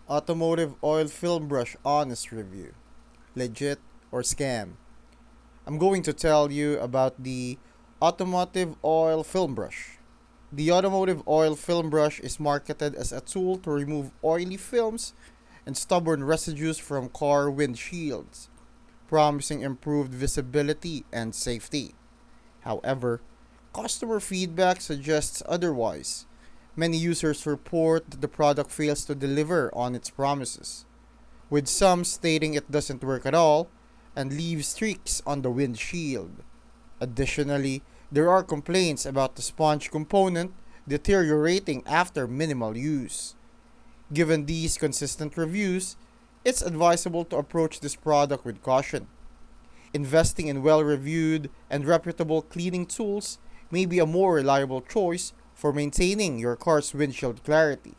Automotive Oil Film Brush Honest Review. Legit or scam? I'm going to tell you about the Automotive Oil Film Brush. The Automotive Oil Film Brush is marketed as a tool to remove oily films and stubborn residues from car windshields, promising improved visibility and safety. However, customer feedback suggests otherwise. Many users report that the product fails to deliver on its promises, with some stating it doesn't work at all and leaves streaks on the windshield. Additionally, there are complaints about the sponge component deteriorating after minimal use. Given these consistent reviews, it's advisable to approach this product with caution. Investing in well reviewed and reputable cleaning tools may be a more reliable choice for maintaining your car's windshield clarity.